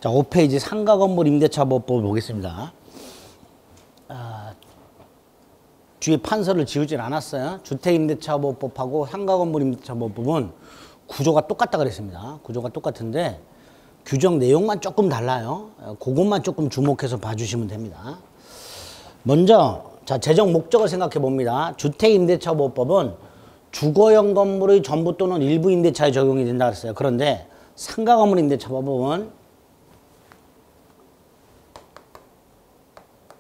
자, 5페이지 상가건물 임대차보법을 보겠습니다. 뒤에 판서를 지우진 않았어요. 주택임대차보법하고 상가건물 임대차보법은 구조가 똑같다 그랬습니다. 구조가 똑같은데 규정 내용만 조금 달라요. 그것만 조금 주목해서 봐주시면 됩니다. 먼저 자, 재정 목적을 생각해 봅니다. 주택임대차보법은 주거용 건물의 전부 또는 일부 임대차에 적용이 된다 그랬어요. 그런데 상가건물 임대차보법은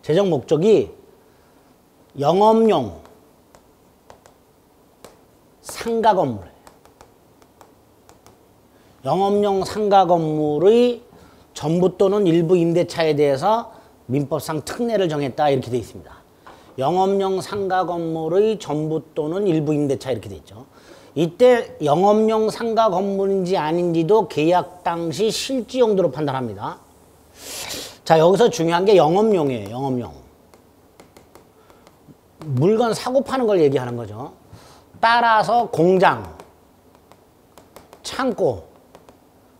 재정 목적이 영업용 상가건물이에요. 영업용 상가건물의 전부 또는 일부 임대차에 대해서 민법상 특례를 정했다 이렇게 되어 있습니다. 영업용 상가건물의 전부 또는 일부 임대차 이렇게 되어 있죠. 이때 영업용 상가건물인지 아닌지도 계약 당시 실지 용도로 판단합니다. 자, 여기서 중요한 게 영업용이에요. 영업용. 물건 사고 파는 걸 얘기하는 거죠. 따라서 공장, 창고,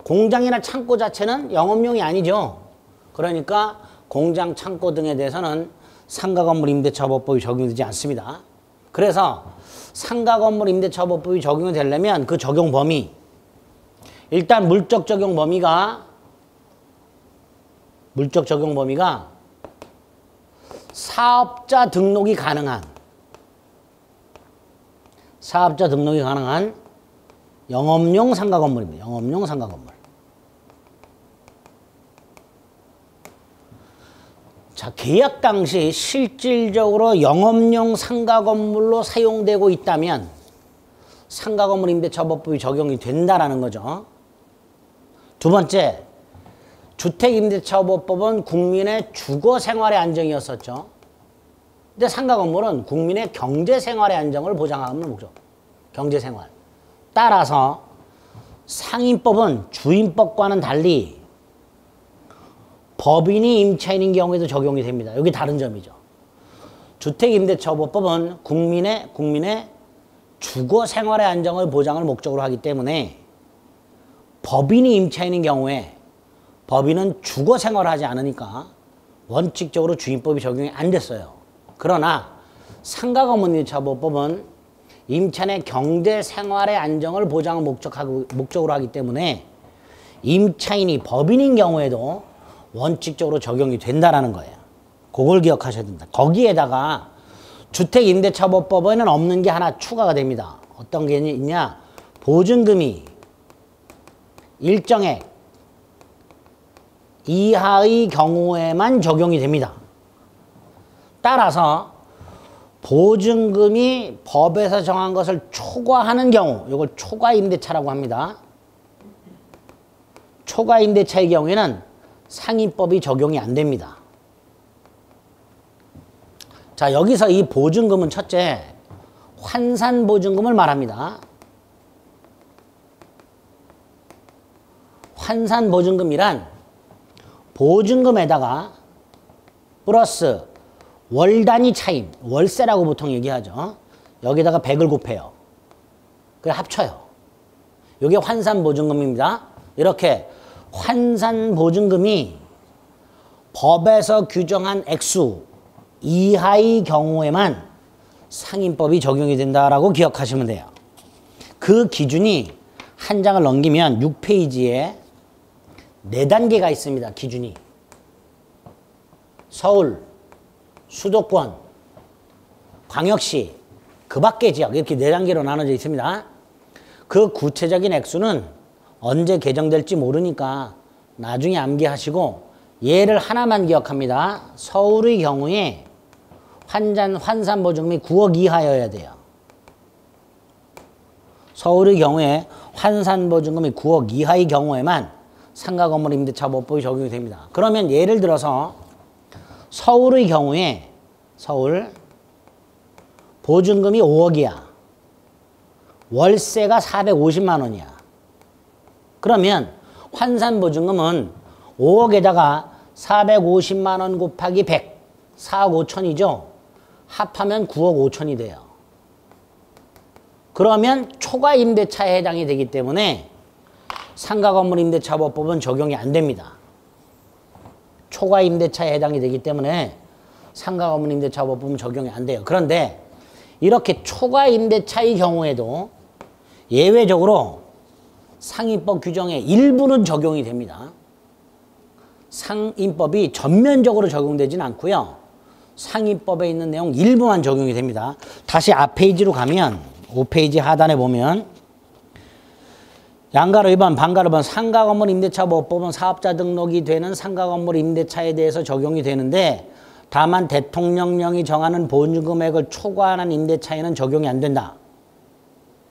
공장이나 창고 자체는 영업용이 아니죠. 그러니까 공장, 창고 등에 대해서는 상가건물 임대차보법이 적용되지 않습니다. 그래서 상가건물 임대차보법이 적용이 되려면 그 적용 범위, 일단 물적 적용 범위가 사업자 등록이 가능한 영업용 상가건물입니다. 영업용 상가건물. 자, 계약 당시 실질적으로 영업용 상가건물로 사용되고 있다면 상가건물 임대차보법이 적용이 된다라는 거죠. 두 번째, 주택임대차보법은 국민의 주거생활의 안정이었었죠. 근데 상가건물은 국민의 경제생활의 안정을 보장하는 목적. 경제생활. 따라서 상인법은 주임법과는 달리 법인이 임차인인 경우에도 적용이 됩니다. 여기 다른 점이죠. 주택임대차보법은 국민의 주거생활의 안정을 보장을 목적으로 하기 때문에 법인이 임차인인 경우에 법인은 주거생활을 하지 않으니까 원칙적으로 주임법이 적용이 안 됐어요. 그러나 상가건물 임대차보법은 임차인의 경제생활의 안정을 보장을 목적으로 하기 때문에 임차인이 법인인 경우에도 원칙적으로 적용이 된다라는 거예요. 그걸 기억하셔야 된다. 거기에다가 주택임대차보법에는 없는 게 하나 추가가 됩니다. 어떤 게 있냐? 보증금이 일정액 이하의 경우에만 적용이 됩니다. 따라서 보증금이 법에서 정한 것을 초과하는 경우, 이걸 초과임대차라고 합니다. 초과임대차의 경우에는 상인법이 적용이 안 됩니다. 자, 여기서 이 보증금은 첫째, 환산보증금을 말합니다. 환산보증금이란 보증금에다가 플러스 월단위 차임, 월세라고 보통 얘기하죠. 여기다가 100을 곱해요. 그래 합쳐요. 이게 환산보증금입니다. 이렇게 환산보증금이 법에서 규정한 액수 이하의 경우에만 상인법이 적용이 된다라고 기억하시면 돼요. 그 기준이 한 장을 넘기면 6페이지에 4단계가 있습니다. 기준이. 서울, 수도권, 광역시, 그 밖의 지역 이렇게 4단계로 나눠져 있습니다. 그 구체적인 액수는 언제 개정될지 모르니까 나중에 암기하시고 예를 하나만 기억합니다. 서울의 경우에 환산보증금이 9억 이하여야 돼요. 서울의 경우에 환산보증금이 9억 이하의 경우에만 상가건물 임대차보법이 적용이 됩니다. 그러면 예를 들어서 서울의 경우에 서울 보증금이 5억이야. 월세가 450만 원이야. 그러면 환산보증금은 5억에다가 450만 원 곱하기 100, 4억 5천이죠. 합하면 9억 5천이 돼요. 그러면 초과임대차에 해당이 되기 때문에 상가건물 임대차보법은 적용이 안 됩니다. 초과 임대차에 해당이 되기 때문에 상가 건물 임대차보험은 적용이 안 돼요. 그런데 이렇게 초과 임대차의 경우에도 예외적으로 상임법 규정의 일부는 적용이 됩니다. 상임법이 전면적으로 적용되지는 않고요. 상임법에 있는 내용 일부만 적용이 됩니다. 다시 앞 페이지로 가면 5페이지 하단에 보면 양가로 2번, 반가로 2번 상가 건물 임대차 보호법은 사업자 등록이 되는 상가 건물 임대차에 대해서 적용이 되는데 다만 대통령령이 정하는 보증 금액을 초과하는 임대차에는 적용이 안 된다.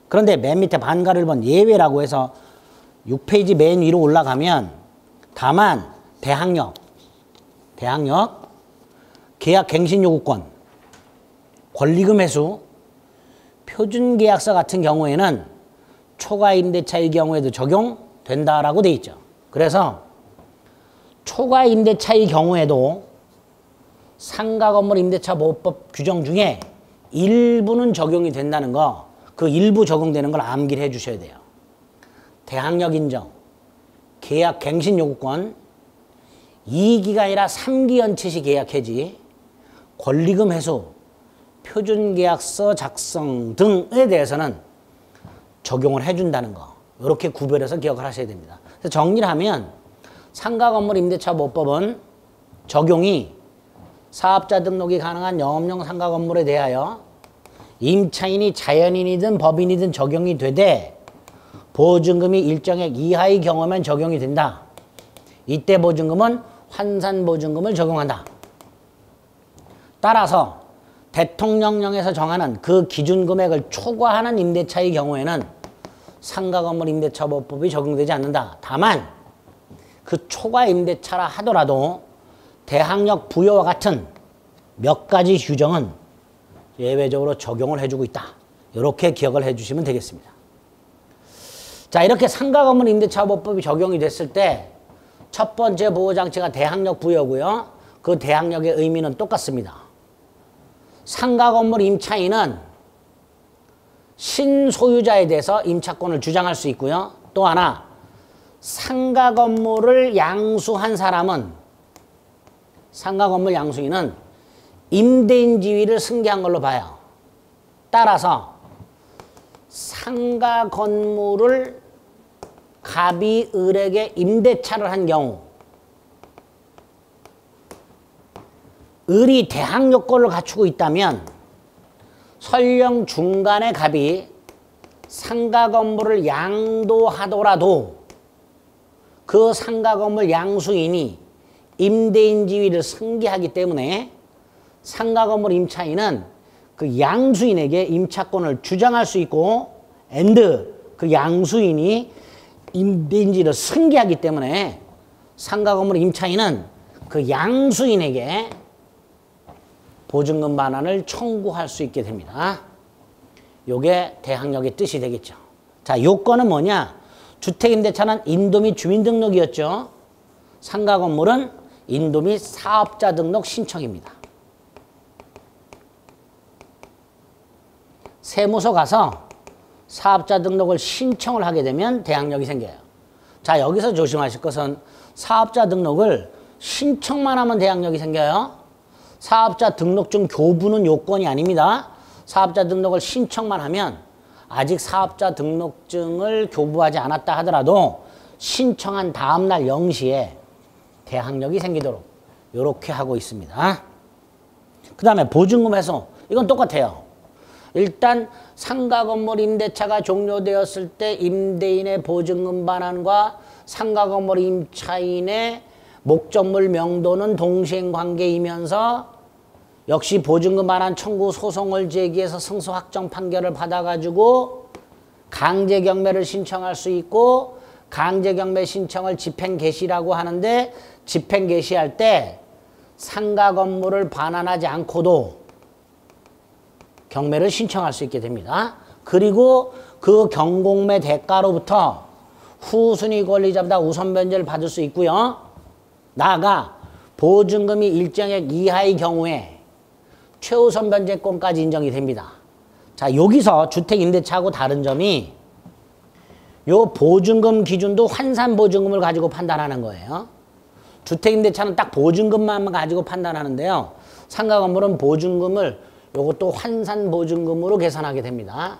그런데 맨 밑에 반가로 1번 예외라고 해서 6페이지 맨 위로 올라가면 다만 대항력, 계약 갱신 요구권, 권리금 회수, 표준계약서 같은 경우에는 초과 임대차의 경우에도 적용된다라고 돼 있죠. 그래서 초과 임대차의 경우에도 상가 건물 임대차 보호법 규정 중에 일부는 적용이 된다는 거, 그 일부 적용되는 걸 암기를 해 주셔야 돼요. 대항력 인정, 계약 갱신 요구권, 2기가 아니라 3기 연체 시 계약 해지, 권리금 회수, 표준계약서 작성 등에 대해서는 적용을 해준다는 거. 이렇게 구별해서 기억을 하셔야 됩니다. 그래서 정리를 하면 상가 건물 임대차 보호법은 적용이 사업자 등록이 가능한 영업용 상가 건물에 대하여 임차인이 자연인이든 법인이든 적용이 되되 보증금이 일정액 이하의 경우면 적용이 된다. 이때 보증금은 환산보증금을 적용한다. 따라서 대통령령에서 정하는 그 기준금액을 초과하는 임대차의 경우에는 상가건물 임대차보호법이 적용되지 않는다. 다만 그 초과 임대차라 하더라도 대항력 부여와 같은 몇 가지 규정은 예외적으로 적용을 해주고 있다. 이렇게 기억을 해주시면 되겠습니다. 자, 이렇게 상가건물 임대차보호법이 적용이 됐을 때 첫 번째 보호장치가 대항력 부여고요. 그 대항력의 의미는 똑같습니다. 상가 건물 임차인은 신소유자에 대해서 임차권을 주장할 수 있고요. 또 하나, 상가 건물을 양수한 사람은, 상가 건물 양수인은 임대인 지위를 승계한 걸로 봐요. 따라서 상가 건물을 갑이 을에게 임대차를 한 경우 을이 대항력권을 갖추고 있다면 설령 중간에 갑이 상가 건물을 양도하더라도 그 상가 건물 양수인이 임대인 지위를 승계하기 때문에 상가 건물 임차인은 그 양수인에게 임차권을 주장할 수 있고 그 양수인이 임대인 지위를 승계하기 때문에 상가 건물 임차인은 그 양수인에게 보증금 반환을 청구할 수 있게 됩니다. 요게 대항력의 뜻이 되겠죠. 자, 요건은 뭐냐? 주택임대차는 인도 및 주민등록이었죠. 상가 건물은 인도 및 사업자 등록 신청입니다. 세무서 가서 사업자 등록을 신청을 하게 되면 대항력이 생겨요. 자, 여기서 조심하실 것은 사업자 등록을 신청만 하면 대항력이 생겨요. 사업자 등록증 교부는 요건이 아닙니다. 사업자 등록을 신청만 하면 아직 사업자 등록증을 교부하지 않았다 하더라도 신청한 다음날 0시에 대항력이 생기도록 이렇게 하고 있습니다. 그 다음에 보증금 회수. 이건 똑같아요. 일단 상가 건물 임대차가 종료되었을 때 임대인의 보증금 반환과 상가 건물 임차인의 목적물 명도는 동시행관계이면서 역시 보증금 반환 청구 소송을 제기해서 승소 확정 판결을 받아가지고 강제경매를 신청할 수 있고 강제경매 신청을 집행개시라고 하는데 집행개시할 때 상가 건물을 반환하지 않고도 경매를 신청할 수 있게 됩니다. 그리고 그 경공매 대가로부터 후순위 권리자보다 우선 변제를 받을 수 있고요. 나아가 보증금이 일정액 이하의 경우에 최우선 변제권까지 인정이 됩니다. 자, 여기서 주택임대차하고 다른 점이 요 보증금 기준도 환산보증금을 가지고 판단하는 거예요. 주택임대차는 딱 보증금만 가지고 판단하는데요. 상가 건물은 보증금을 요것도 환산보증금으로 계산하게 됩니다.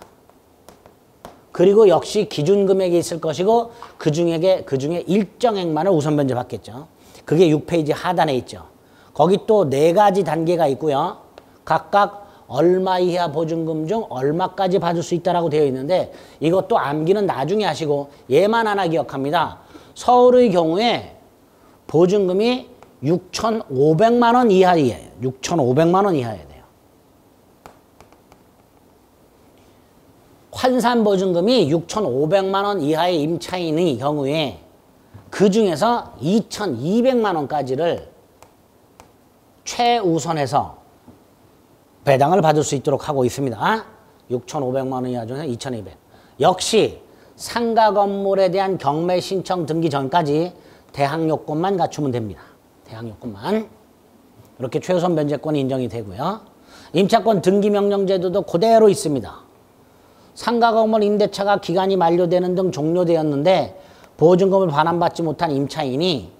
그리고 역시 기준금액이 있을 것이고 그 중에 일정액만을 우선 면제받겠죠. 그게 6페이지 하단에 있죠. 거기 또 4가지 단계가 있고요. 각각 얼마 이하 보증금 중 얼마까지 받을 수 있다라고 되어 있는데 이것도 암기는 나중에 하시고 얘만 하나 기억합니다. 서울의 경우에 보증금이 6,500만 원 이하예요. 6,500만 원 이하여야 돼요. 환산보증금이 6,500만 원 이하의 임차인의 경우에 그 중에서 2,200만 원까지를 최우선해서 배당을 받을 수 있도록 하고 있습니다. 6,500만 원 이하 중에서 2,200. 역시 상가 건물에 대한 경매 신청 등기 전까지 대항 요건만 갖추면 됩니다. 대항 요건만. 이렇게 최우선 면제권이 인정이 되고요. 임차권 등기 명령 제도도 그대로 있습니다. 상가 건물 임대차가 기간이 만료되는 등 종료되었는데 보증금을 반환받지 못한 임차인이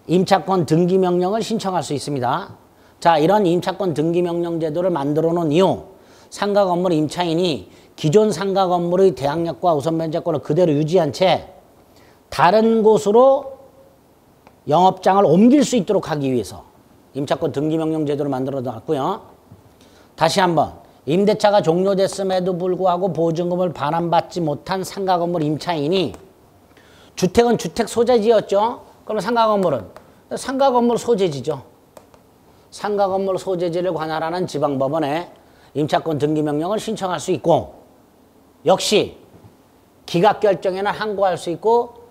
임차권 등기 명령을 신청할 수 있습니다. 자, 이런 임차권 등기 명령 제도를 만들어 놓은 이후 상가 건물 임차인이 기존 상가 건물의 대항력과 우선 면제권을 그대로 유지한 채 다른 곳으로 영업장을 옮길 수 있도록 하기 위해서 임차권 등기 명령 제도를 만들어 놨고요. 다시 한번 임대차가 종료됐음에도 불구하고 보증금을 반환받지 못한 상가 건물 임차인이 주택은 주택 소재지였죠. 그럼 상가 건물은 상가 건물 소재지죠. 상가 건물 소재지를 관할하는 지방법원에 임차권 등기 명령을 신청할 수 있고 역시 기각 결정에는 항고할 수 있고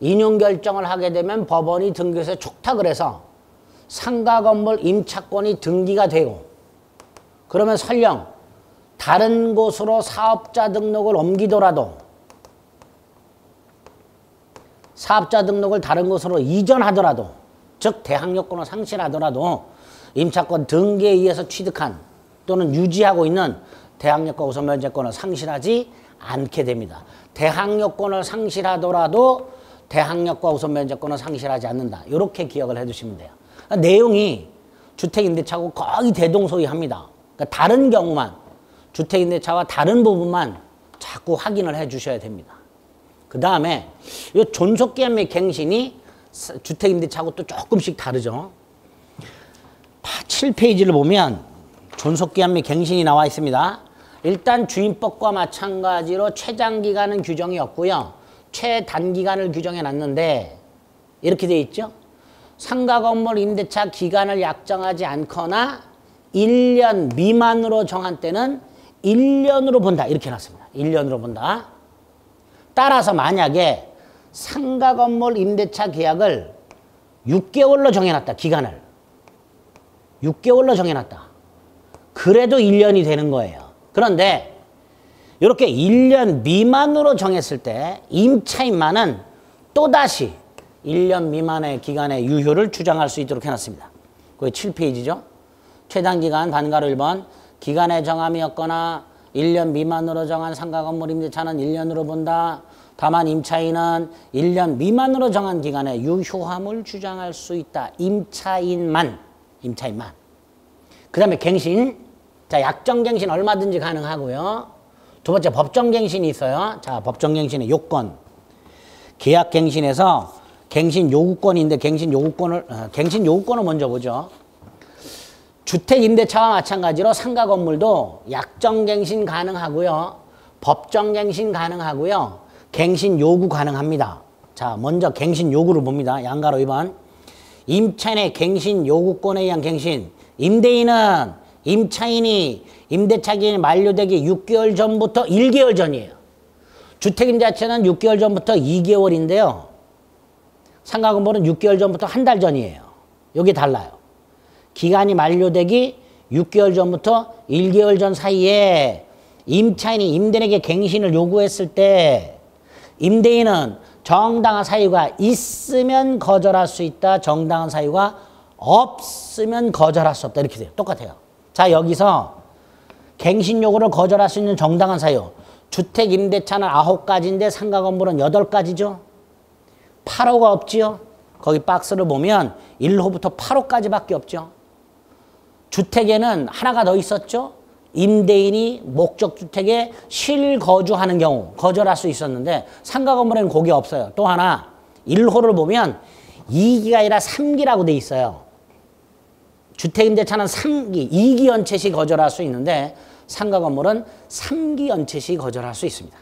인용 결정을 하게 되면 법원이 등기소에 촉탁을 해서 상가 건물 임차권이 등기가 되고 그러면 설령 다른 곳으로 사업자 등록을 옮기더라도 사업자 등록을 다른 곳으로 이전하더라도 즉 대항력권을 상실하더라도 임차권 등기에 의해서 취득한 또는 유지하고 있는 대항력과 우선 면제권을 상실하지 않게 됩니다. 대항력권을 상실하더라도 대항력과 우선 면제권을 상실하지 않는다. 이렇게 기억을 해두시면 돼요. 그러니까 내용이 주택임대차하고 거의 대동소이합니다. 그러니까 다른 경우만 주택임대차와 다른 부분만 자꾸 확인을 해 주셔야 됩니다. 그 다음에 이 존속기한 및 갱신이 주택임대차하고 또 조금씩 다르죠. 7페이지를 보면 존속기한 및 갱신이 나와 있습니다. 일단 주임법과 마찬가지로 최장기간은 규정이 없고요. 최단기간을 규정해 놨는데 이렇게 되어 있죠. 상가 건물 임대차 기간을 약정하지 않거나 1년 미만으로 정한 때는 1년으로 본다. 이렇게 해놨습니다. 1년으로 본다. 따라서 만약에 상가 건물 임대차 계약을 6개월로 정해놨다. 기간을. 6개월로 정해놨다. 그래도 1년이 되는 거예요. 그런데 이렇게 1년 미만으로 정했을 때 임차인만은 또다시 1년 미만의 기간의 유효를 주장할 수 있도록 해놨습니다. 그게 7페이지죠. 최단기간 반가로 1번 기간의 정함이 없거나 1년 미만으로 정한 상가 건물 임대차는 1년으로 본다. 다만 임차인은 1년 미만으로 정한 기간에 유효함을 주장할 수 있다. 임차인만. 그 다음에 갱신. 자, 약정갱신 얼마든지 가능하고요. 두 번째 법정갱신이 있어요. 자, 법정갱신의 요건. 계약갱신에서 갱신 요구권인데 갱신 요구권을 먼저 보죠. 주택임대차와 마찬가지로 상가 건물도 약정갱신 가능하고요. 법정갱신 가능하고요. 갱신 요구 가능합니다. 자, 먼저 갱신 요구를 봅니다. 양가로 2번. 임차인의 갱신 요구권에 의한 갱신. 임대인은 임차인이 임대차 기간이 만료되기 6개월 전부터 1개월 전이에요. 주택임대차는 6개월 전부터 2개월인데요. 상가 건물은 6개월 전부터 한 달 전이에요. 여기 달라요. 기간이 만료되기 6개월 전부터 1개월 전 사이에 임차인이 임대인에게 갱신을 요구했을 때 임대인은 정당한 사유가 있으면 거절할 수 있다. 정당한 사유가 없으면 거절할 수 없다. 이렇게 돼요. 똑같아요. 자, 여기서 갱신 요구를 거절할 수 있는 정당한 사유. 주택임대차는 9가지인데 상가 건물은 8가지죠. 8호가 없지요. 거기 박스를 보면 1호부터 8호까지밖에 없죠. 주택에는 하나가 더 있었죠. 임대인이 목적주택에 실거주하는 경우 거절할 수 있었는데 상가 건물에는 그게 없어요. 또 하나 1호를 보면 2기가 아니라 3기라고 돼 있어요. 주택임대차는 3기, 2기 연체 시 거절할 수 있는데 상가 건물은 3기 연체 시 거절할 수 있습니다.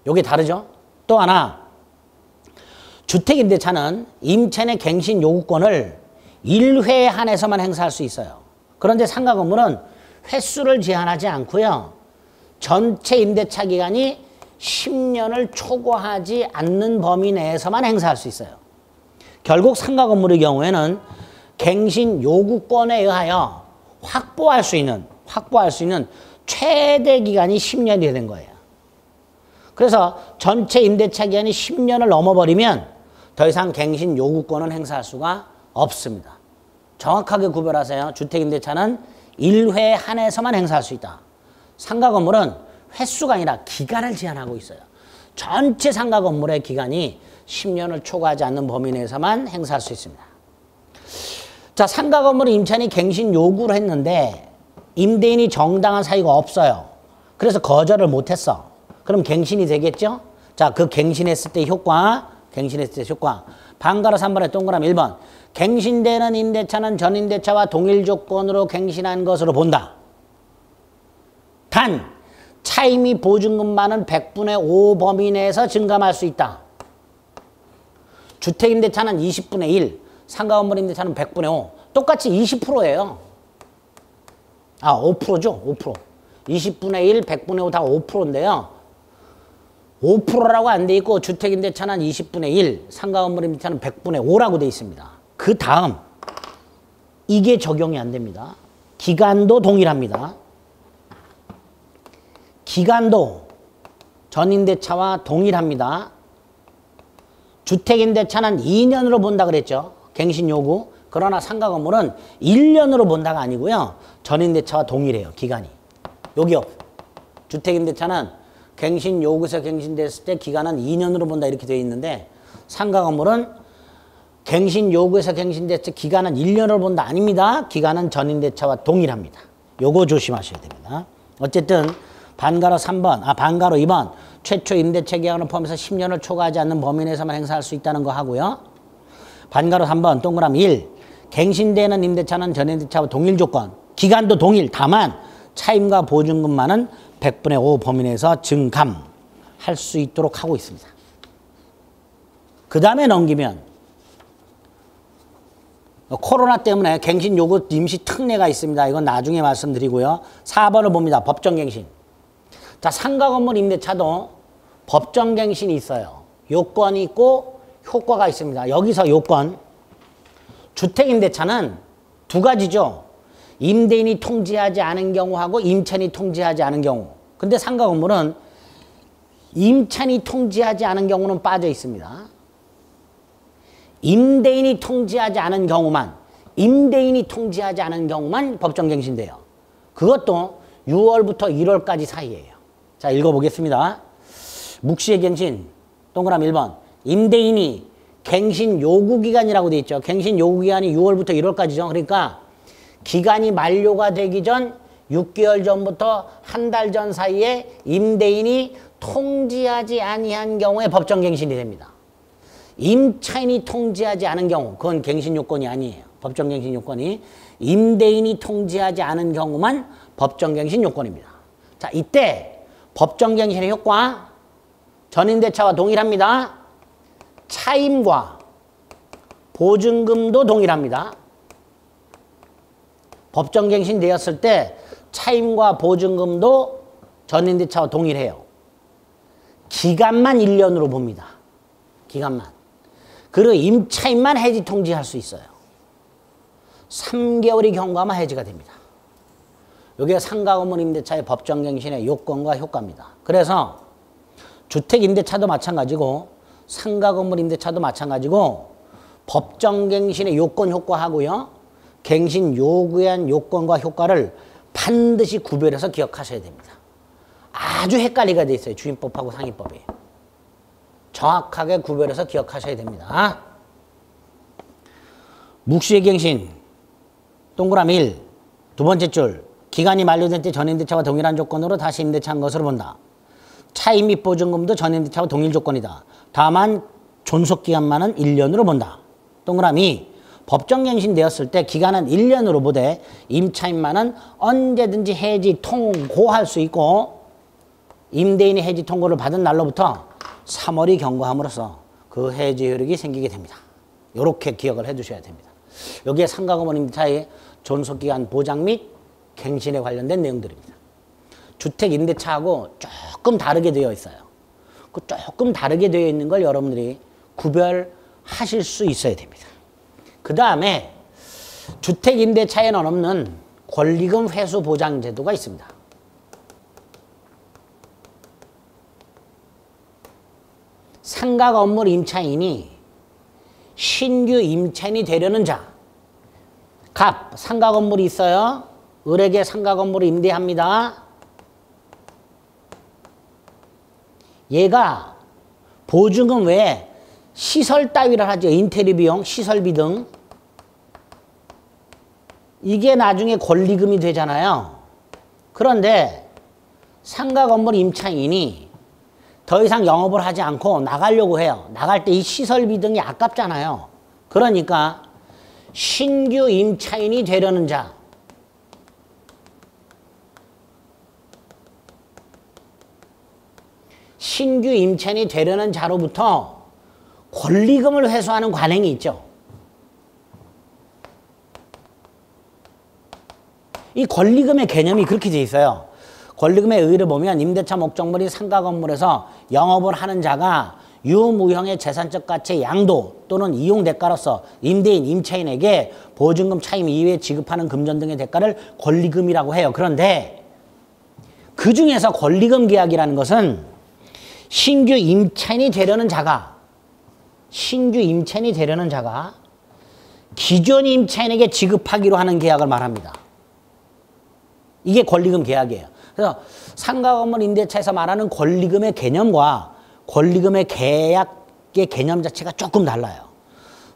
요게 다르죠. 또 하나 주택임대차는 임차인의 갱신 요구권을 1회에 한해서만 행사할 수 있어요. 그런데 상가 건물은 횟수를 제한하지 않고요. 전체 임대차 기간이 10년을 초과하지 않는 범위 내에서만 행사할 수 있어요. 결국 상가 건물의 경우에는 갱신 요구권에 의하여 확보할 수 있는 최대 기간이 10년이 되는 거예요. 그래서 전체 임대차 기간이 10년을 넘어버리면 더 이상 갱신 요구권은 행사할 수가 없습니다. 정확하게 구별하세요. 주택임대차는 1회에 한해서만 행사할 수 있다. 상가 건물은 횟수가 아니라 기간을 제한하고 있어요. 전체 상가 건물의 기간이 10년을 초과하지 않는 범위 내에서만 행사할 수 있습니다. 자, 상가 건물의 임차인이 갱신 요구를 했는데 임대인이 정당한 사유가 없어요. 그래서 거절을 못했어. 그럼 갱신이 되겠죠? 자, 그 갱신했을 때 효과. 반가로 3번에 동그라미 1번. 갱신되는 임대차는 전임대차와 동일 조건으로 갱신한 것으로 본다. 단, 차임이 보증금만은 100분의 5 범위 내에서 증감할 수 있다. 주택임대차는 20분의 1, 상가건물임대차는 100분의 5. 똑같이 20%예요. 5%죠. 5%. 20분의 1, 100분의 5 다 5%인데요. 5%라고 안 돼 있고 주택임대차는 20분의 1, 상가건물임대차는 100분의 5라고 돼 있습니다. 그 다음 이게 적용이 안 됩니다. 기간도 동일합니다. 기간도 전임대차와 동일합니다. 주택임대차는 2년으로 본다 그랬죠. 갱신 요구. 그러나 상가 건물은 1년으로 본다가 아니고요. 전임대차와 동일해요. 기간이. 여기요. 주택임대차는 갱신 요구에서 갱신됐을 때 기간은 2년으로 본다 이렇게 되어 있는데 상가 건물은 갱신 요구에서 갱신됐을 때 기간은 1년으로 본다 아닙니다. 기간은 전임대차와 동일합니다. 요거 조심하셔야 됩니다. 어쨌든 반가로 2번 최초 임대차 기간을 포함해서 10년을 초과하지 않는 범위 내에서만 행사할 수 있다는 거 하고요. 반가로 3번 동그라미 1 갱신되는 임대차는 전임대차와 동일 조건 기간도 동일 다만 차임과 보증금만은 100분의 5 범위 내에서 증감할 수 있도록 하고 있습니다. 그 다음에 넘기면 코로나 때문에 갱신 요구 임시 특례가 있습니다. 이건 나중에 말씀드리고요. 4번을 봅니다. 법정갱신. 자, 상가 건물 임대차도 법정갱신이 있어요. 요건이 있고 효과가 있습니다. 여기서 요건. 주택임대차는 두 가지죠. 임대인이 통지하지 않은 경우하고 임차인이 통지하지 않은 경우. 근데 상가 건물은 임차인이 통지하지 않은 경우는 빠져 있습니다. 임대인이 통지하지 않은 경우만 법정갱신돼요. 그것도 6월부터 1월까지 사이예요. 자, 읽어보겠습니다. 묵시의 갱신 동그라미 1번 임대인이 갱신 요구기간이라고 돼 있죠. 갱신 요구기간이 6월부터 1월까지죠. 그러니까 기간이 만료가 되기 전 6개월 전부터 한 달 전 사이에 임대인이 통지하지 아니한 경우에 법정갱신이 됩니다. 임차인이 통지하지 않은 경우 그건 갱신 요건이 아니에요. 법정갱신 요건이 임대인이 통지하지 않은 경우만 법정갱신 요건입니다. 자, 이때 법정갱신의 효과 전임대차와 동일합니다. 차임과 보증금도 동일합니다. 법정갱신 되었을 때 차임과 보증금도 전임대차와 동일해요. 기간만 1년으로 봅니다. 기간만. 그리고 임차인만 해지 통지할 수 있어요. 3개월이 경과하면 해지가 됩니다. 이게 상가건물 임대차의 법정갱신의 요건과 효과입니다. 그래서 주택임대차도 마찬가지고 상가건물 임대차도 마찬가지고 법정갱신의 요건 효과하고요. 갱신 요구에 한 요건과 효과를 반드시 구별해서 기억하셔야 됩니다. 아주 헷갈리게 돼 있어요. 주임법하고 상임법이. 정확하게 구별해서 기억하셔야 됩니다. 묵시의갱신 동그라미 1. 두 번째 줄. 기간이 만료된 때 전임대차와 동일한 조건으로 다시 임대차한 것으로 본다. 차임 및 보증금도 전임대차와 동일 조건이다. 다만 존속기간만은 1년으로 본다. 동그라미 법정갱신되었을 때 기간은 1년으로 보되 임차인만은 언제든지 해지 통고할 수 있고 임대인이 해지 통고를 받은 날로부터 3월이 경과함으로써 그 해지 효력이 생기게 됩니다. 이렇게 기억을 해두셔야 됩니다. 여기에 상가금원 임대차의 존속기간 보장 및 갱신에 관련된 내용들입니다. 주택 임대차하고 조금 다르게 되어 있어요. 그 조금 다르게 되어 있는 걸 여러분들이 구별하실 수 있어야 됩니다. 그 다음에 주택 임대차에는 없는 권리금 회수 보장 제도가 있습니다. 상가 건물 임차인이 신규 임차인이 되려는 자, 상가 건물이 있어요. 을에게 상가 건물을 임대합니다. 얘가 보증금 외에 시설 따위를 하죠. 인테리어 비용, 시설비 등. 이게 나중에 권리금이 되잖아요. 그런데 상가 건물 임차인이 더 이상 영업을 하지 않고 나가려고 해요. 나갈 때 이 시설비 등이 아깝잖아요. 그러니까 신규 임차인이 되려는 자, 신규 임차인이 되려는 자로부터 권리금을 회수하는 관행이 있죠. 이 권리금의 개념이 그렇게 돼 있어요. 권리금의 의의를 보면 임대차 목적물이 상가 건물에서 영업을 하는 자가 유무형의 재산적 가치의 양도 또는 이용 대가로서 임대인, 임차인에게 보증금 차임 이외에 지급하는 금전 등의 대가를 권리금이라고 해요. 그런데 그 중에서 권리금 계약이라는 것은 신규 임차인이 되려는 자가 기존 임차인에게 지급하기로 하는 계약을 말합니다. 이게 권리금 계약이에요. 그래서 상가 건물 임대차에서 말하는 권리금의 개념과 권리금의 계약의 개념 자체가 조금 달라요.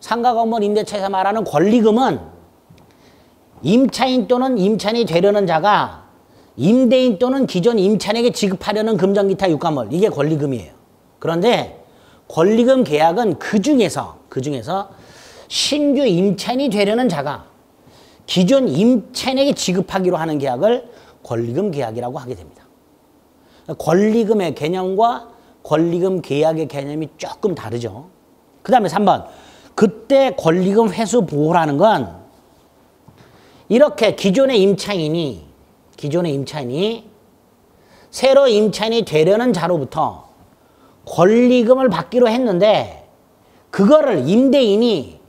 상가 건물 임대차에서 말하는 권리금은 임차인 또는 임차인이 되려는 자가 임대인 또는 기존 임차인에게 지급하려는 금전 기타 유가물, 이게 권리금이에요. 그런데 권리금 계약은 그 중에서 신규 임차인이 되려는 자가 기존 임차인에게 지급하기로 하는 계약을 권리금 계약이라고 하게 됩니다. 권리금의 개념과 권리금 계약의 개념이 조금 다르죠. 그 다음에 3번. 그때 권리금 회수 보호라는 건 이렇게 기존의 임차인이 새로 임차인이 되려는 자로부터 권리금을 받기로 했는데 그거를 임대인이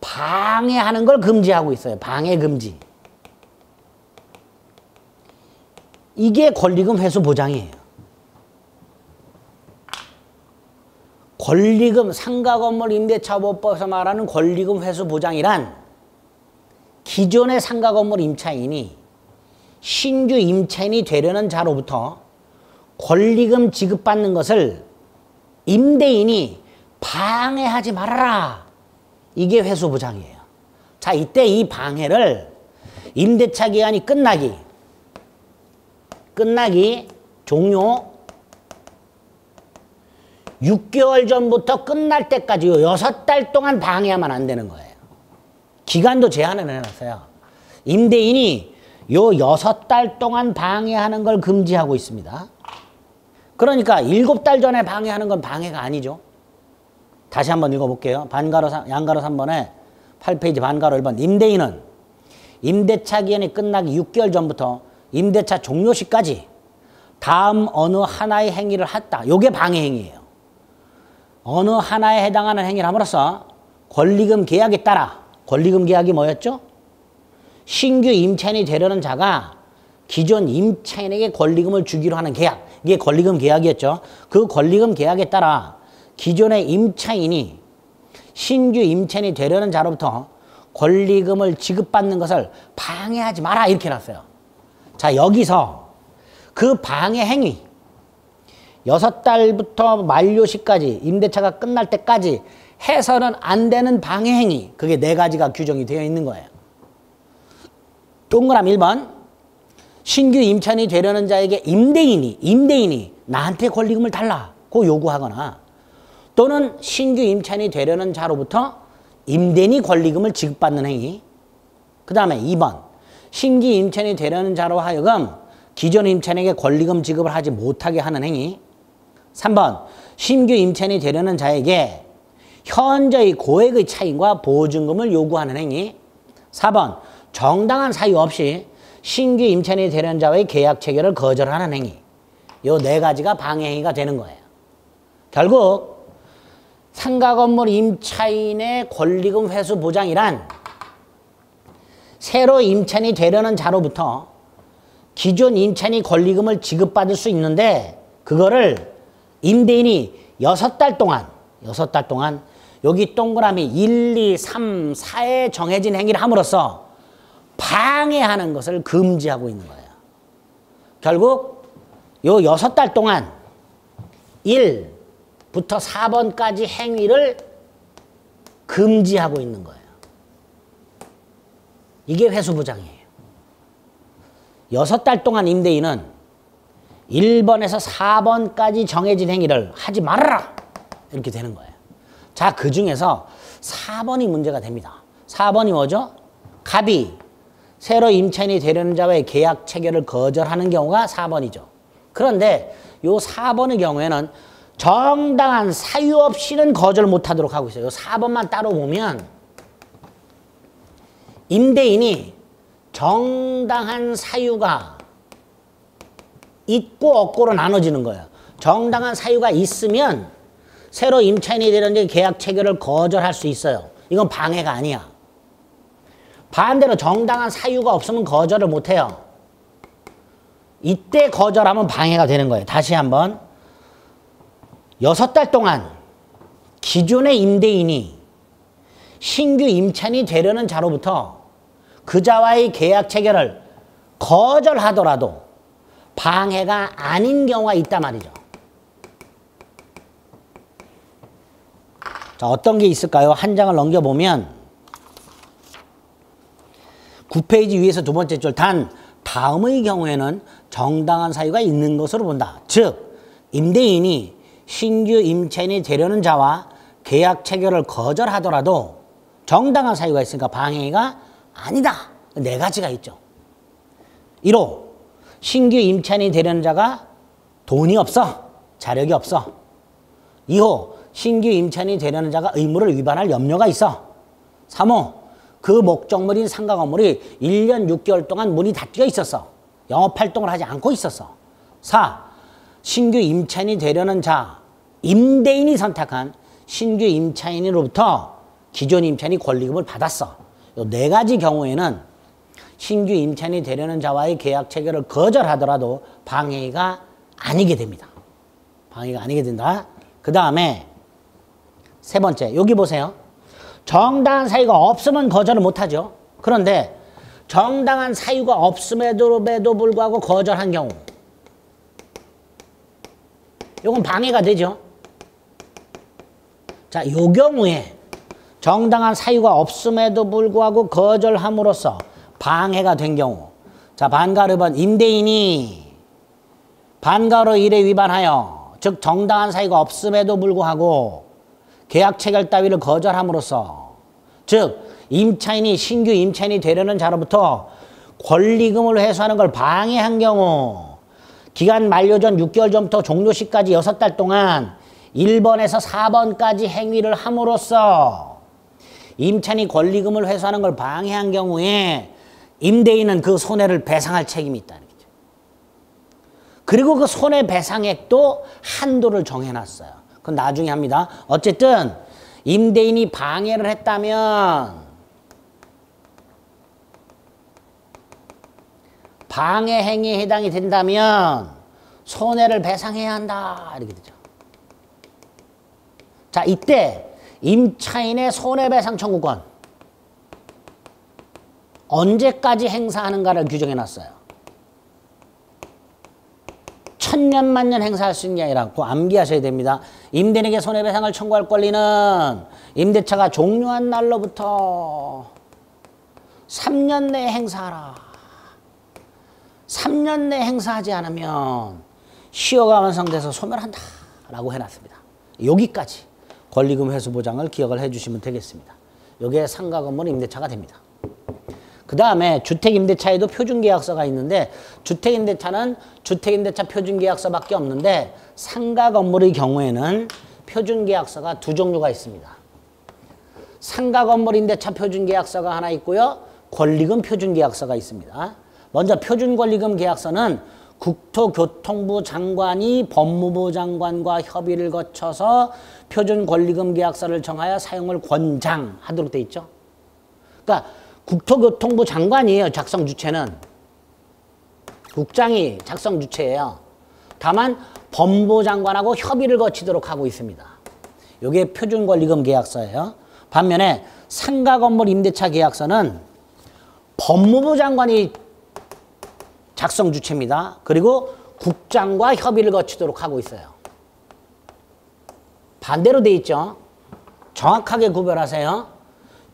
방해하는 걸 금지하고 있어요. 방해 금지. 이게 권리금 회수 보장이에요. 권리금, 상가건물 임대차보호법에서 말하는 권리금 회수 보장이란 기존의 상가건물 임차인이 신규 임차인이 되려는 자로부터 권리금 지급받는 것을 임대인이 방해하지 말아라. 이게 회수 보장이에요. 자, 이때 이 방해를 임대차 기간이 끝나기 종료 6개월 전부터 끝날 때까지 6달 동안 방해하면 안 되는 거예요. 기간도 제한을 해놨어요. 임대인이 요 6달 동안 방해하는 걸 금지하고 있습니다. 그러니까 7달 전에 방해하는 건 방해가 아니죠. 다시 한번 읽어볼게요. 양가로 3번에 8페이지 반가로 1번. 임대인은 임대차 기간이 끝나기 6개월 전부터 임대차 종료 시까지 다음 어느 하나의 행위를 했다. 요게 방해 행위예요. 어느 하나에 해당하는 행위를 함으로써 권리금 계약에 따라, 권리금 계약이 뭐였죠? 신규 임차인이 되려는 자가 기존 임차인에게 권리금을 주기로 하는 계약, 이게 권리금 계약이었죠. 그 권리금 계약에 따라 기존의 임차인이 신규 임차인이 되려는 자로부터 권리금을 지급받는 것을 방해하지 마라, 이렇게 해놨어요. 자, 여기서 그 방해 행위, 6달부터 만료 시까지, 임대차가 끝날 때까지 해서는 안 되는 방해 행위. 그게 네 가지가 규정이 되어 있는 거예요. 동그라미 1번. 신규 임차인이 되려는 자에게 임대인이 나한테 권리금을 달라고 요구하거나 또는 신규 임차인이 되려는 자로부터 임대인이 권리금을 지급받는 행위. 그 다음에 2번. 신규 임차인이 되려는 자로 하여금 기존 임차인에게 권리금 지급을 하지 못하게 하는 행위. 3번. 신규 임차인이 되려는 자에게 현저히 고액의 차임과 보증금을 요구하는 행위. 4번. 정당한 사유 없이 신규 임차인이 되려는 자와의 계약 체결을 거절하는 행위. 요 네 가지가 방해 행위가 되는 거예요. 결국 상가 건물 임차인의 권리금 회수 보장이란 새로 임차인이 되려는 자로부터 기존 임차인이 권리금을 지급받을 수 있는데 그거를 임대인이 6달 동안 여기 동그라미 1, 2, 3, 4에 정해진 행위를 함으로써 방해하는 것을 금지하고 있는 거예요. 결국 요 6달 동안 1부터 4번까지 행위를 금지하고 있는 거예요. 이게 회수보장이에요. 6달 동안 임대인은 1번에서 4번까지 정해진 행위를 하지 말아라! 이렇게 되는 거예요. 자, 그 중에서 4번이 문제가 됩니다. 4번이 뭐죠? 갑이 새로 임차인이 되려는 자와의 계약 체결을 거절하는 경우가 4번이죠. 그런데 요 4번의 경우에는 정당한 사유 없이는 거절 못하도록 하고 있어요. 요 4번만 따로 보면 임대인이 정당한 사유가 있고 없고로 나눠지는 거예요. 정당한 사유가 있으면 새로 임차인이 되려는 계약 체결을 거절할 수 있어요. 이건 방해가 아니야. 반대로 정당한 사유가 없으면 거절을 못해요. 이때 거절하면 방해가 되는 거예요. 다시 한번 6달 동안 기존의 임대인이 신규 임차인이 되려는 자로부터 그 자와의 계약 체결을 거절하더라도 방해가 아닌 경우가 있단 말이죠. 자, 어떤 게 있을까요? 한 장을 넘겨보면 9페이지 위에서 두 번째 줄 단 다음의 경우에는 정당한 사유가 있는 것으로 본다. 즉 임대인이 신규 임차인이 되려는 자와 계약 체결을 거절하더라도 정당한 사유가 있으니까 방해가 아니다. 네 가지가 있죠. 1호 신규 임차인이 되려는 자가 돈이 없어. 자력이 없어. 2호 신규 임차인이 되려는 자가 의무를 위반할 염려가 있어. 3호 그 목적물인 상가 건물이 1년 6개월 동안 문이 닫혀 있었어. 영업활동을 하지 않고 있었어. 4. 신규 임차인이 되려는 자, 임대인이 선택한 신규 임차인으로부터 기존 임차인이 권리금을 받았어. 이 네 가지 경우에는 신규 임차인이 되려는 자와의 계약 체결을 거절하더라도 방해가 아니게 됩니다. 방해가 아니게 된다. 그 다음에 세 번째, 여기 보세요. 정당한 사유가 없으면 거절을 못하죠. 그런데 정당한 사유가 없음에도 불구하고 거절한 경우 이건 방해가 되죠. 자, 요 경우에 정당한 사유가 없음에도 불구하고 거절함으로써 방해가 된 경우 자, 반가로 1번 임대인이 반가로 1에 위반하여 즉 정당한 사유가 없음에도 불구하고 계약 체결 따위를 거절함으로써 즉 임차인이 신규 임차인이 되려는 자로부터 권리금을 회수하는 걸 방해한 경우 기간 만료 전 6개월 전부터 종료 시까지 6달 동안 1번에서 4번까지 행위를 함으로써 임차인이 권리금을 회수하는 걸 방해한 경우에 임대인은 그 손해를 배상할 책임이 있다는 거죠. 그리고 그 손해배상액도 한도를 정해놨어요. 그건 나중에 합니다. 어쨌든 임대인이 방해를 했다면 방해 행위에 해당이 된다면 손해를 배상해야 한다. 이렇게 되죠. 자, 이때 임차인의 손해배상 청구권 언제까지 행사하는가를 규정해 놨어요. 천년 만년 행사할 수 있는 게 아니라 꼭 암기하셔야 됩니다. 임대인에게 손해배상을 청구할 권리는 임대차가 종료한 날로부터 3년 내에 행사하라. 3년 내에 행사하지 않으면 시효가 완성돼서 소멸한다 라고 해놨습니다. 여기까지 권리금 회수 보장을 기억을 해주시면 되겠습니다. 이게 상가 건물 임대차가 됩니다. 그 다음에 주택임대차에도 표준계약서가 있는데 주택임대차는 주택임대차 표준계약서밖에 없는데 상가 건물의 경우에는 표준계약서가 두 종류가 있습니다. 상가 건물 임대차 표준계약서가 하나 있고요. 권리금 표준계약서가 있습니다. 먼저 표준권리금 계약서는 국토교통부 장관이 법무부 장관과 협의를 거쳐서 표준권리금 계약서를 정하여 사용을 권장하도록 돼 있죠. 그러니까 국토교통부 장관이에요. 작성 주체는. 국장이 작성 주체예요. 다만 법무부 장관하고 협의를 거치도록 하고 있습니다. 이게 표준권리금 계약서예요. 반면에 상가 건물 임대차 계약서는 법무부 장관이 작성 주체입니다. 그리고 국장과 협의를 거치도록 하고 있어요. 반대로 돼 있죠. 정확하게 구별하세요.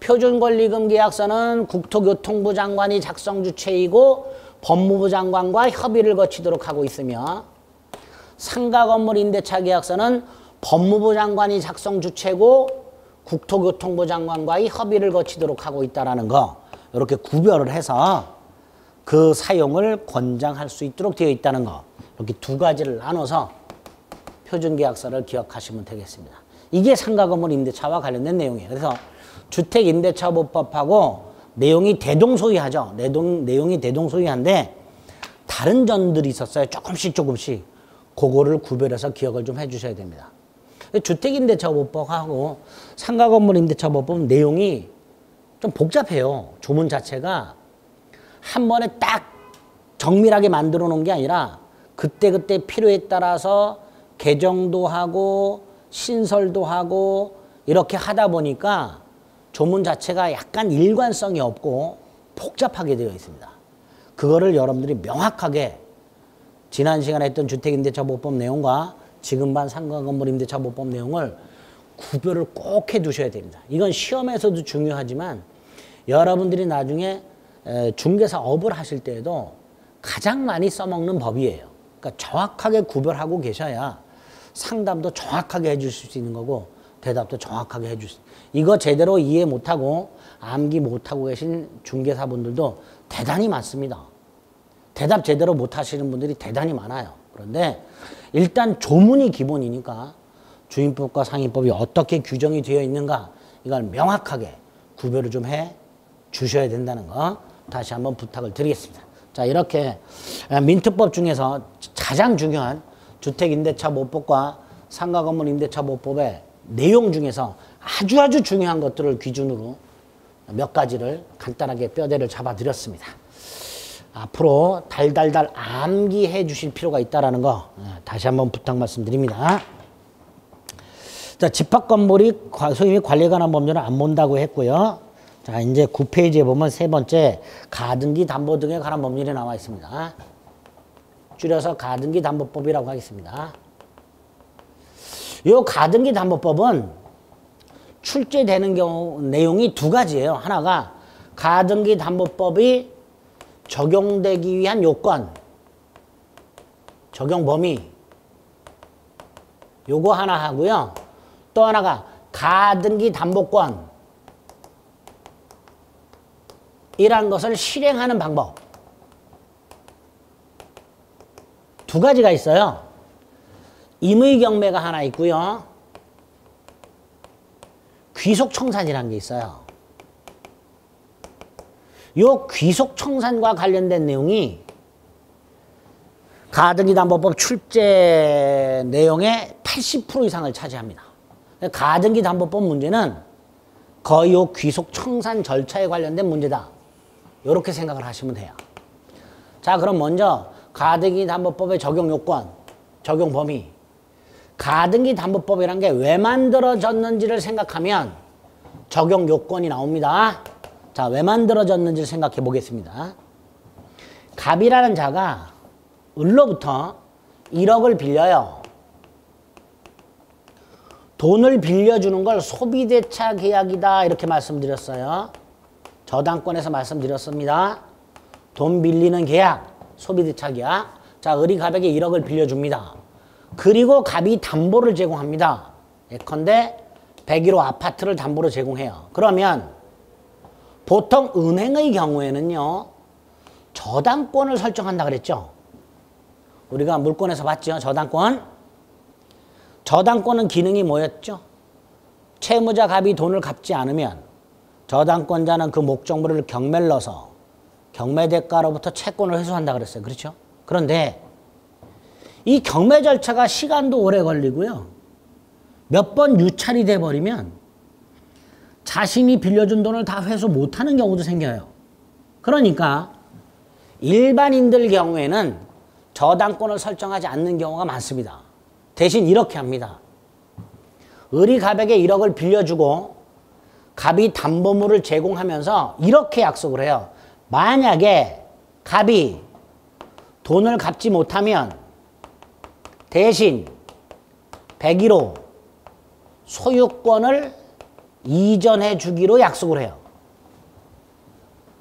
표준권리금 계약서는 국토교통부 장관이 작성 주체이고 법무부 장관과 협의를 거치도록 하고 있으며 상가 건물 임대차 계약서는 법무부 장관이 작성 주체고 국토교통부 장관과의 협의를 거치도록 하고 있다는 거 이렇게 구별을 해서 그 사용을 권장할 수 있도록 되어 있다는 거 이렇게 두 가지를 나눠서 표준계약서를 기억하시면 되겠습니다. 이게 상가 건물 임대차와 관련된 내용이에요. 그래서 주택임대차보법하고 내용이 대동소이하죠. 내용이 대동소이한데 다른 점들이 있었어요. 조금씩 그거를 구별해서 기억을 좀 해주셔야 됩니다. 주택임대차보법하고 상가건물 임대차보법 내용이 좀 복잡해요. 조문 자체가 한 번에 딱 정밀하게 만들어 놓은 게 아니라 그때그때 필요에 따라서 개정도 하고 신설도 하고 이렇게 하다 보니까 조문 자체가 약간 일관성이 없고 복잡하게 되어 있습니다. 그거를 여러분들이 명확하게 지난 시간에 했던 주택임대차보법 내용과 지금 반 상가건물 임대차보법 내용을 구별을 꼭 해두셔야 됩니다. 이건 시험에서도 중요하지만 여러분들이 나중에 중개사업을 하실 때에도 가장 많이 써먹는 법이에요. 그러니까 정확하게 구별하고 계셔야 상담도 정확하게 해주실 수 있는 거고 대답도 정확하게 해줄 수 있어요. 이거 제대로 이해 못하고 암기 못하고 계신 중개사분들도 대단히 많습니다. 대답 제대로 못하시는 분들이 대단히 많아요. 그런데 일단 조문이 기본이니까 주임법과 상임법이 어떻게 규정이 되어 있는가 이걸 명확하게 구별을 좀 해 주셔야 된다는 거 다시 한번 부탁을 드리겠습니다. 자, 이렇게 민특법 중에서 가장 중요한 주택임대차보법과 상가건물 임대차보법의 내용 중에서 아주 중요한 것들을 기준으로 몇 가지를 간단하게 뼈대를 잡아드렸습니다. 앞으로 달달달 암기해 주실 필요가 있다는 거 다시 한번 부탁 말씀드립니다. 자, 집합건물이 소유의 관리에 관한 법률을 안 본다고 했고요. 자, 이제 9페이지에 보면 세 번째 가등기 담보 등에 관한 법률이 나와 있습니다. 줄여서 가등기 담보법이라고 하겠습니다. 이 가등기 담보법은 출제되는 경우 내용이 두 가지예요. 하나가 가등기 담보법이 적용되기 위한 요건, 적용 범위 요거 하나 하고요. 또 하나가 가등기 담보권 이란 것을 실행하는 방법 두 가지가 있어요. 임의경매가 하나 있고요. 귀속청산이라는 게 있어요. 요 귀속청산과 관련된 내용이 가등기 담보법 출제 내용의 80% 이상을 차지합니다. 가등기 담보법 문제는 거의 요 귀속청산 절차에 관련된 문제다. 이렇게 생각을 하시면 돼요. 자, 그럼 먼저 가등기 담보법의 적용 요건, 적용 범위. 가등기 담보법이란 게 왜 만들어졌는지를 생각하면 적용 요건이 나옵니다. 자, 왜 만들어졌는지를 생각해 보겠습니다. 갑이라는 자가 을로부터 1억을 빌려요. 돈을 빌려주는 걸 소비대차 계약이다 이렇게 말씀드렸어요. 저당권에서 말씀드렸습니다. 돈 빌리는 계약, 소비대차 계약. 자, 을이 갑에게 1억을 빌려줍니다. 그리고 갑이 담보를 제공합니다. 예컨대 101호 아파트를 담보로 제공해요. 그러면 보통 은행의 경우에는요, 저당권을 설정한다 그랬죠. 우리가 물권에서 봤죠. 저당권. 저당권은 기능이 뭐였죠? 채무자 갑이 돈을 갚지 않으면 저당권자는 그 목적물을 경매를 넣어서 경매대가로부터 채권을 회수한다 그랬어요. 그렇죠? 그런데 이 경매 절차가 시간도 오래 걸리고요. 몇 번 유찰이 돼버리면 자신이 빌려준 돈을 다 회수 못하는 경우도 생겨요. 그러니까 일반인들 경우에는 저당권을 설정하지 않는 경우가 많습니다. 대신 이렇게 합니다. 을이 갑에게 1억을 빌려주고 갑이 담보물을 제공하면서 이렇게 약속을 해요. 만약에 갑이 돈을 갚지 못하면 대신 101호 소유권을 이전해 주기로 약속을 해요.